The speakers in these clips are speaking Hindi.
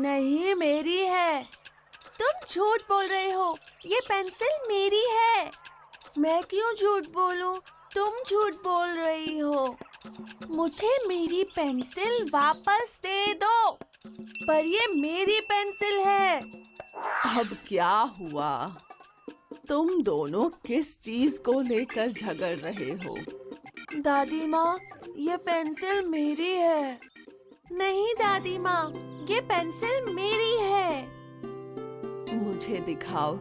नहीं, मेरी है। तुम झूठ बोल रहे हो। ये पेंसिल मेरी है। मैं क्यों झूठ बोलूं? तुम झूठ बोल रही हो। मुझे मेरी पेंसिल वापस दे दो। पर ये मेरी पेंसिल है। अब क्या हुआ? तुम दोनों किस चीज को लेकर झगड़ रहे हो? दादी माँ, ये पेंसिल मेरी है। नहीं दादी माँ, ये पेंसिल मेरी है। मुझे दिखाओ,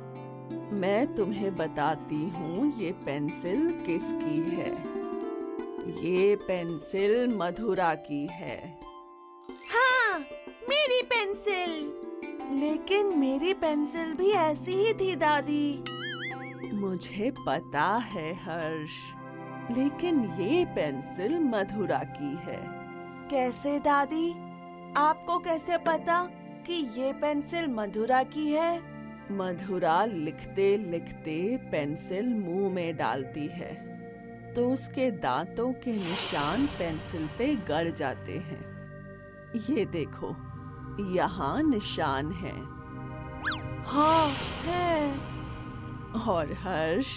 मैं तुम्हें बताती हूँ ये पेंसिल किसकी है। ये पेंसिल मधुरा की है। हाँ, मेरी पेंसिल। लेकिन मेरी पेंसिल भी ऐसी ही थी दादी। मुझे पता है हर्ष, लेकिन ये पेंसिल मधुरा की है। कैसे दादी? आपको कैसे पता कि ये पेंसिल मधुरा की है? मधुरा लिखते लिखते पेंसिल मुंह में डालती है तो उसके दांतों के निशान पेंसिल पे गड़ जाते हैं। ये देखो, यहाँ निशान है। हाँ है। और हर्ष,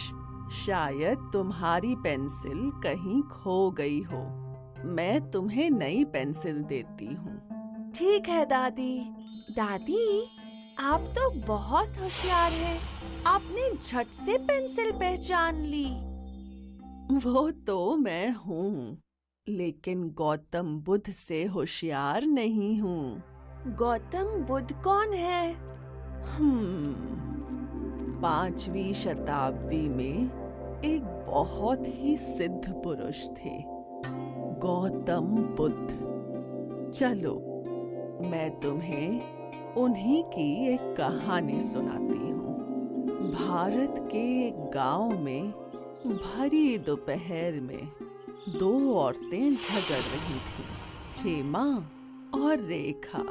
शायद तुम्हारी पेंसिल कहीं खो गई हो। मैं तुम्हें नई पेंसिल देती हूँ। ठीक है दादी। दादी, आप तो बहुत होशियार हैं। आपने झट से पेंसिल पहचान ली। वो तो मैं हूँ, लेकिन गौतम बुद्ध से होशियार नहीं हूँ। गौतम बुद्ध कौन है? 5वीं शताब्दी में एक बहुत ही सिद्ध पुरुष थे, गौतम बुद्ध। चलो, मैं तुम्हें उन्हीं की एक कहानी सुनाती हूँ। भारत के एक गांव में भरी दोपहर में 2 औरतें झगड़ रही थीं, हेमा और रेखा।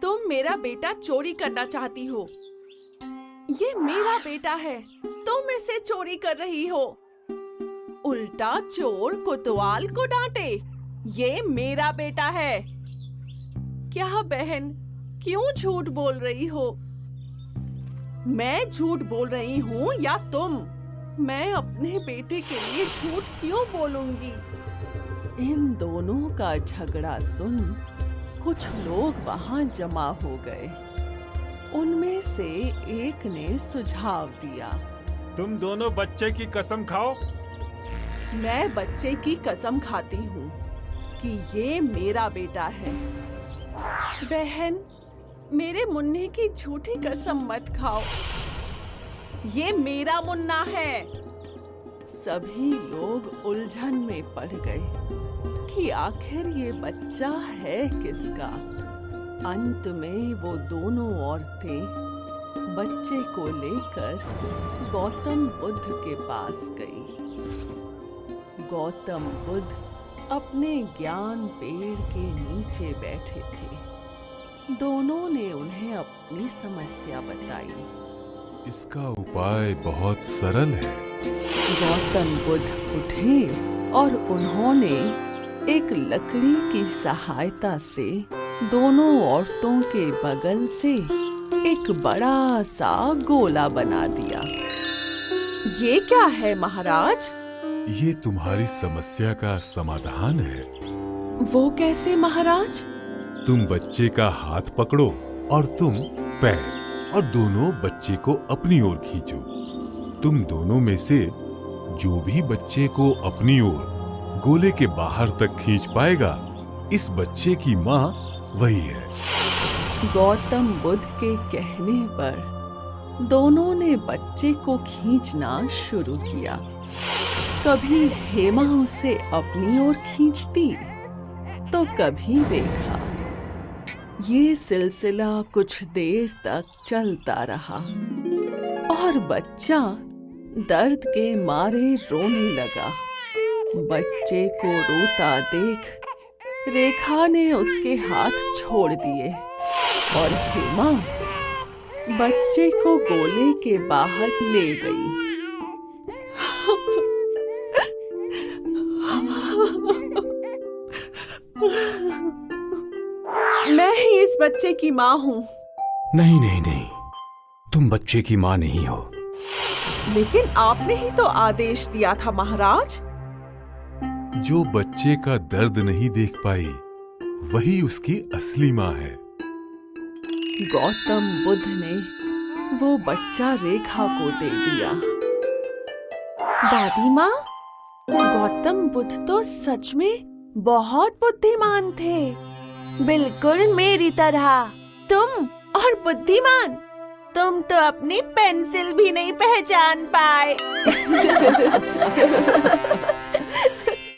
तुम मेरा बेटा चोरी करना चाहती हो। ये मेरा बेटा है, तुम इसे चोरी कर रही हो। उल्टा चोर कोतवाल को डांटे। ये मेरा बेटा है। क्या बहन, क्यों झूठ बोल रही हो? मैं झूठ बोल रही हूँ या तुम? मैं अपने बेटे के लिए झूठ क्यों बोलूंगी? इन दोनों का झगड़ा सुन कुछ लोग वहां जमा हो गए। उनमें से एक ने सुझाव दिया, तुम दोनों बच्चे की कसम खाओ। मैं बच्चे की कसम खाती हूँ कि ये मेरा बेटा है। बहन, मेरे मुन्ने की झूठी कसम मत खाओ। ये मेरा मुन्ना है। सभी लोग उलझन में पड़ गए कि आखिर ये बच्चा है किसका। अंत में वो दोनों औरतें बच्चे को लेकर गौतम बुद्ध के पास गई। गौतम बुद्ध अपने ज्ञान पेड़ के नीचे बैठे थे। दोनों ने उन्हें अपनी समस्या बताई। इसका उपाय बहुत सरल है। गौतम बुद्ध उठे और उन्होंने एक लकड़ी की सहायता से दोनों औरतों के बगल से एक बड़ा सा गोला बना दिया। ये क्या है महाराज? ये तुम्हारी समस्या का समाधान है। वो कैसे महाराज? तुम बच्चे का हाथ पकड़ो और तुम पैर, और दोनों बच्चे को अपनी ओर खींचो। तुम दोनों में से जो भी बच्चे को अपनी ओर गोले के बाहर तक खींच पाएगा, इस बच्चे की माँ वही है। गौतम बुद्ध के कहने पर दोनों ने बच्चे को खींचना शुरू किया। कभी हेमा उसे अपनी ओर खींचती तो कभी रेखा। ये सिलसिला कुछ देर तक चलता रहा और बच्चा दर्द के मारे रोने लगा। बच्चे को रोता देख रेखा ने उसके हाथ छोड़ दिए और हेमा बच्चे को गोले के बाहर ले गई। मैं ही इस बच्चे की माँ हूँ। नहीं नहीं नहीं, तुम बच्चे की माँ नहीं हो। लेकिन आपने ही तो आदेश दिया था महाराज। जो बच्चे का दर्द नहीं देख पाई वही उसकी असली माँ है। गौतम बुद्ध ने वो बच्चा रेखा को दे दिया। दादी माँ, गौतम बुद्ध तो सच में बहुत बुद्धिमान थे, बिल्कुल मेरी तरह। तुम और बुद्धिमान, तुम तो अपनी पेंसिल भी नहीं पहचान पाए।